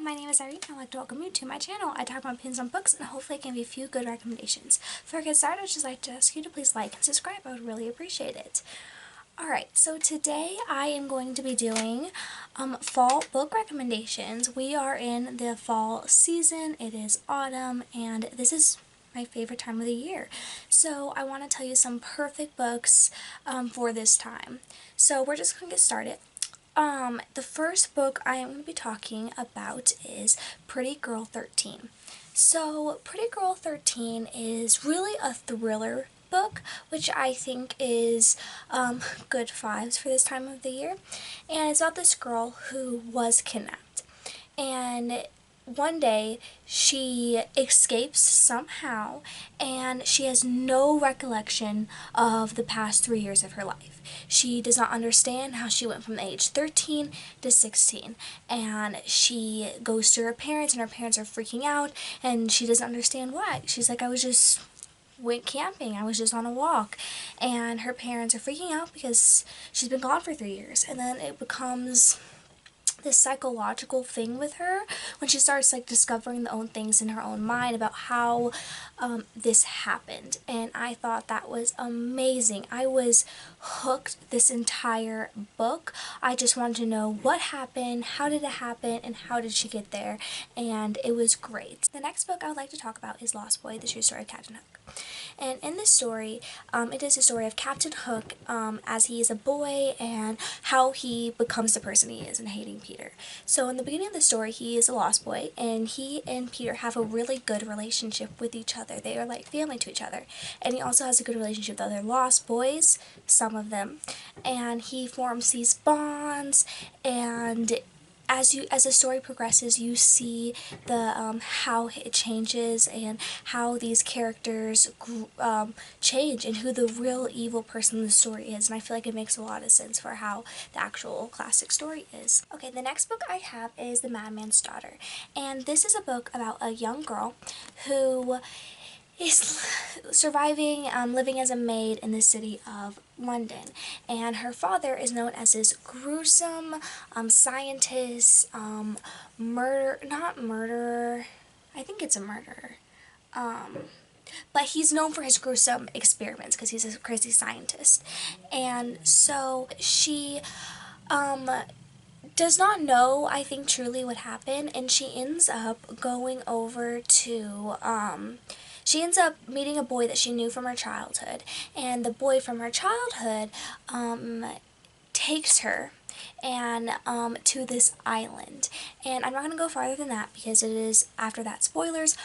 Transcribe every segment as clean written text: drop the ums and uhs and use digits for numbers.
my name is Irene and I'd like to welcome you to my channel. I talk about opinions on books and hopefully I can give you a few good recommendations. Before I get started, I'd just like to ask you to please like and subscribe. I would really appreciate it. Alright, so today I am going to be doing fall book recommendations. We are in the fall season, it is autumn, and this is my favorite time of the year. So I want to tell you some perfect books for this time. So we're just going to get started. The first book I am going to be talking about is Pretty Girl 13. So, Pretty Girl 13 is really a thriller book, which I think is good vibes for this time of the year. And it's about this girl who was kidnapped. And one day she escapes somehow and she has no recollection of the past 3 years of her life. She does not understand how she went from age 13 to 16, and she goes to her parents and her parents are freaking out and she doesn't understand why. She's like, went camping, I was just on a walk, and her parents are freaking out because she's been gone for 3 years. And then it becomes this psychological thing with her when she starts like discovering the own things in her own mind about how this happened, and I thought that was amazing. I was hooked this entire book. I just wanted to know what happened, how did it happen, and how did she get there, and it was great. The next book I would like to talk about is Lost Boy, The True Story of Captain Hook. And in this story, it is a story of Captain Hook as he is a boy and how he becomes the person he is and hating Peter. So in the beginning of the story, he is a lost boy and he and Peter have a really good relationship with each other. They are like family to each other. And he also has a good relationship with other lost boys, some of them. And he forms these bonds, and as the story progresses, you see the how it changes and how these characters change and who the real evil person in the story is, and I feel like it makes a lot of sense for how the actual classic story is. Okay, the next book I have is The Madman's Daughter, and this is a book about a young girl who is surviving, living as a maid in the city of London, and her father is known as this gruesome scientist, not murderer, I think it's a murderer, but he's known for his gruesome experiments because he's a crazy scientist. And so she does not know, I think, truly what happened, and she ends up going over to she ends up meeting a boy that she knew from her childhood, and the boy from her childhood takes her and to this island. And I'm not going to go farther than that because it is, after that, spoilers,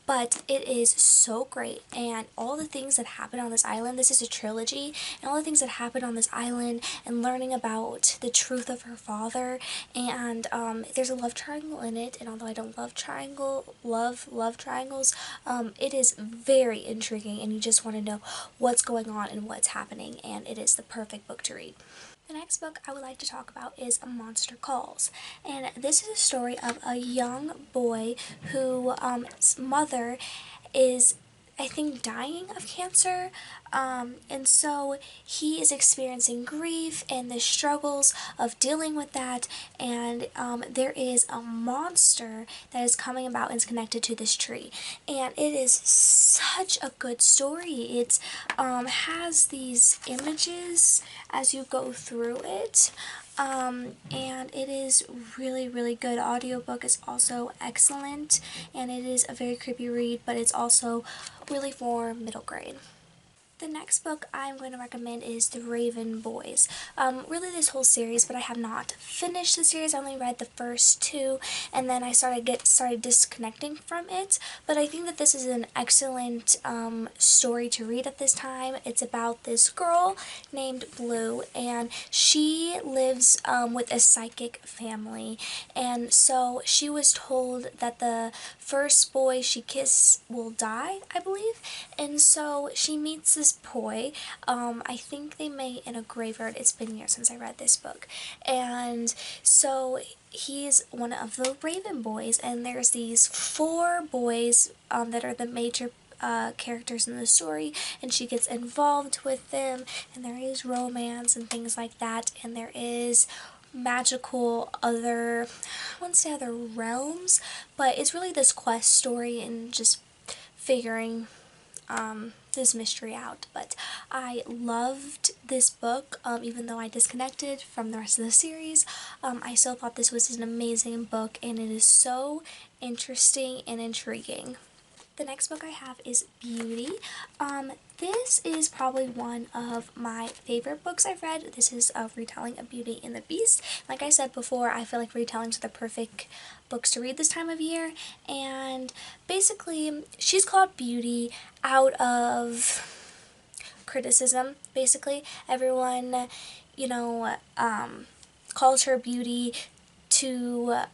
but it is so great, and all the things that happen on this island, this is a trilogy, and all the things that happen on this island, and learning about the truth of her father, and there's a love triangle in it, and although I don't love love triangles, it is very intriguing, and you just want to know what's going on and what's happening, and it is the perfect book to read. The next book I would like to talk about is A Monster Calls, and this is a story of a young boy who his mother is, I think, dying of cancer, and so he is experiencing grief and the struggles of dealing with that, and there is a monster that is coming about and is connected to this tree, and it is such a good story. It has these images as you go through it, and it is really good. Audiobook is also excellent, and it is a very creepy read, but it's also really for middle grade. The next book I'm going to recommend is The Raven Boys. Really this whole series, but I have not finished the series. I only read the first two, and then I started disconnecting from it. But I think that this is an excellent story to read at this time. It's about this girl named Blue, and she lives with a psychic family, and so she was told that the first boy she kisses will die, I believe, and so she meets this boy. I think they met in a graveyard. It's been years since I read this book, and so he's one of the Raven Boys, and there's these 4 boys that are the major characters in the story, and she gets involved with them, and there is romance and things like that, and there is magical other, I wouldn't say other realms, but it's really this quest story and just figuring this mystery out. But I loved this book, even though I disconnected from the rest of the series. I still thought this was an amazing book, and it is so interesting and intriguing. The next book I have is Beauty. This is probably one of my favorite books I've read. This is a retelling of Beauty and the Beast. Like I said before, I feel like retellings are the perfect books to read this time of year. And basically, she's called Beauty out of criticism, basically. Everyone, calls her Beauty to,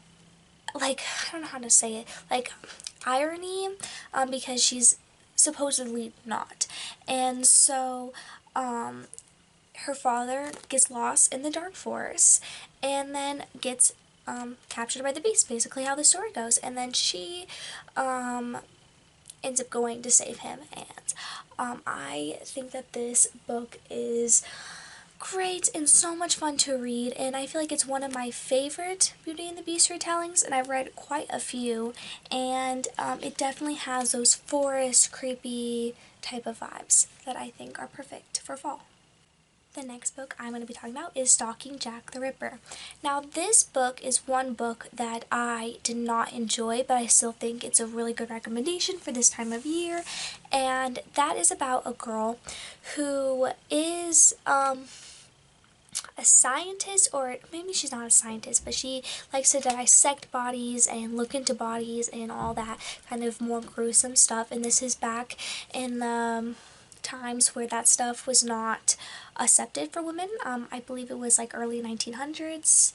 like, I don't know how to say it, like, irony, because she's supposedly not. And so her father gets lost in the dark forest and then gets captured by the beast, basically how the story goes. And then she ends up going to save him. And I think that this book is great and so much fun to read, and I feel like it's one of my favorite Beauty and the Beast retellings, and I've read quite a few, and it definitely has those forest, creepy type of vibes that I think are perfect for fall. The next book I'm going to be talking about is Stalking Jack the Ripper. Now, this book is one book that I did not enjoy, but I still think it's a really good recommendation for this time of year, and that is about a girl who is a scientist, or maybe she's not a scientist, but she likes to dissect bodies and look into bodies and all that kind of more gruesome stuff. And this is back in the times where that stuff was not accepted for women. I believe it was like early 1900s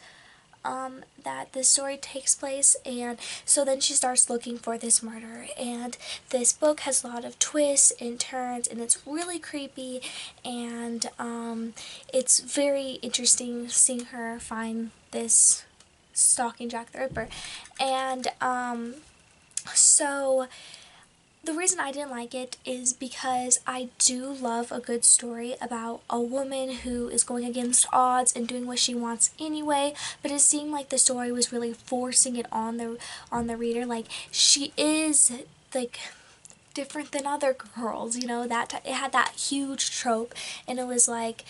that this story takes place. And so then she starts looking for this murder, and this book has a lot of twists and turns, and it's really creepy, and it's very interesting seeing her find this stalking Jack the Ripper. And so the reason I didn't like it is because I do love a good story about a woman who is going against odds and doing what she wants anyway, but it seemed like the story was really forcing it on the reader. Like, she is, like, different than other girls, that it had that huge trope, and it was like,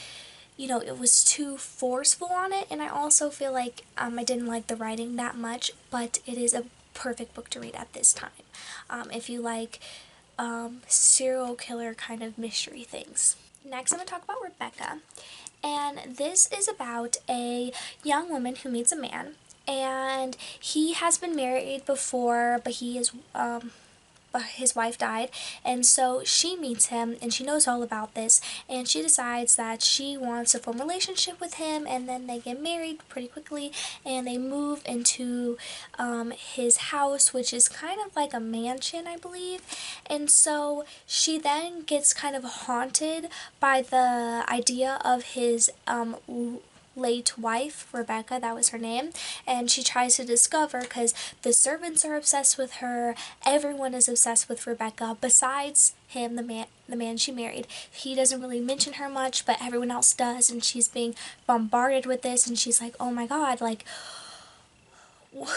it was too forceful on it. And I also feel like I didn't like the writing that much, but it is a perfect book to read at this time. If you like serial killer kind of mystery things. Next, I'm going to talk about Rebecca. And this is about a young woman who meets a man. And he has been married before, but his wife died, and so she meets him, and she knows all about this, and she decides that she wants to form a relationship with him, and then they get married pretty quickly, and they move into his house, which is kind of like a mansion, I believe. And so she then gets kind of haunted by the idea of his late wife, Rebecca, that was her name, and she tries to discover, because the servants are obsessed with her, everyone is obsessed with Rebecca, besides him, the man she married. He doesn't really mention her much, but everyone else does, and she's being bombarded with this, and she's like, oh my god, like,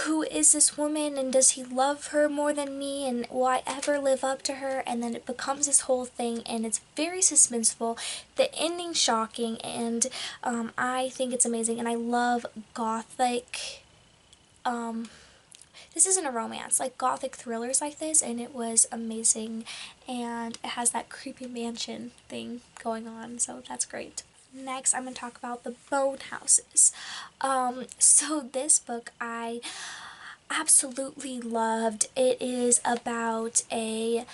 who is this woman, and does he love her more than me, and will I ever live up to her? And then it becomes this whole thing, and it's very suspenseful, the ending shocking, and I think it's amazing. And I love gothic, this isn't a romance, like gothic thrillers like this, and it was amazing, and it has that creepy mansion thing going on, so that's great. Next, I'm going to talk about The Bone Houses. So this book I absolutely loved. It is about a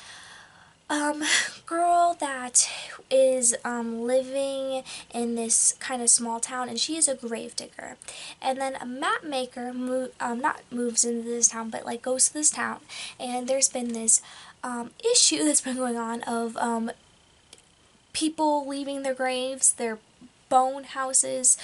girl that is living in this kind of small town, and she is a grave digger. And then a map maker not moves into this town, but like goes to this town, and there's been this issue that's been going on of people leaving their graves, their bone houses,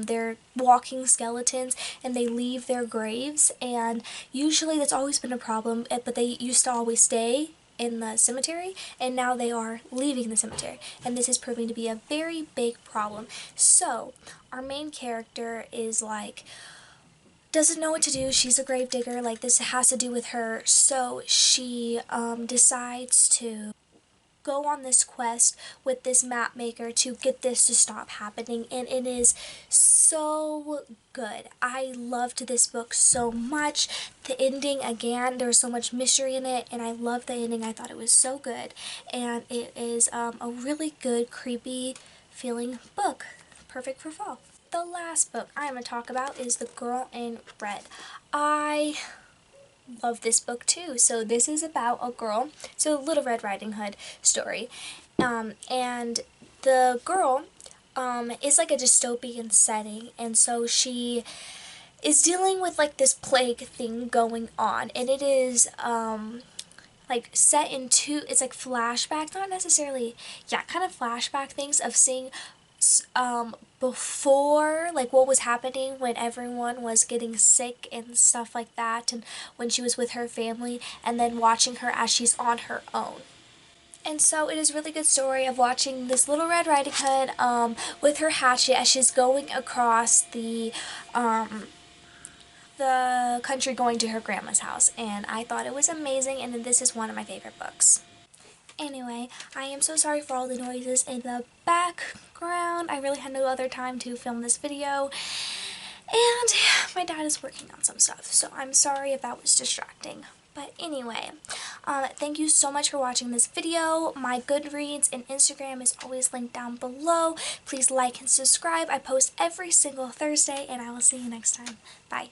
they're walking skeletons, and they leave their graves, and usually that's always been a problem, but they used to always stay in the cemetery, and now they are leaving the cemetery, and this is proving to be a very big problem. So our main character is like, doesn't know what to do. She's a gravedigger, like this has to do with her, so she decides to go on this quest with this map maker to get this to stop happening, and it is so good. I loved this book so much. The ending, again, there was so much mystery in it, and I loved the ending. I thought it was so good, and it is a really good, creepy feeling book, perfect for fall. The last book I'm going to talk about is The Girl in Red. I love this book too. So this is about a girl, so Little Red Riding Hood story, and the girl is like a dystopian setting, and so she is dealing with like this plague thing going on, and it is like set into, it's like flashback, not necessarily, yeah, kind of flashback things of seeing before, like what was happening when everyone was getting sick and stuff like that, and when she was with her family, and then watching her as she's on her own. And so it is a really good story of watching this Little Red Riding Hood with her hatchet as she's going across the country going to her grandma's house, and I thought it was amazing, and this is one of my favorite books. Anyway, I am so sorry for all the noises in the background. I really had no other time to film this video, and my dad is working on some stuff, so I'm sorry if that was distracting. But anyway, thank you so much for watching this video. My Goodreads and Instagram is always linked down below. Please like and subscribe. I post every single Thursday, and I will see you next time. Bye.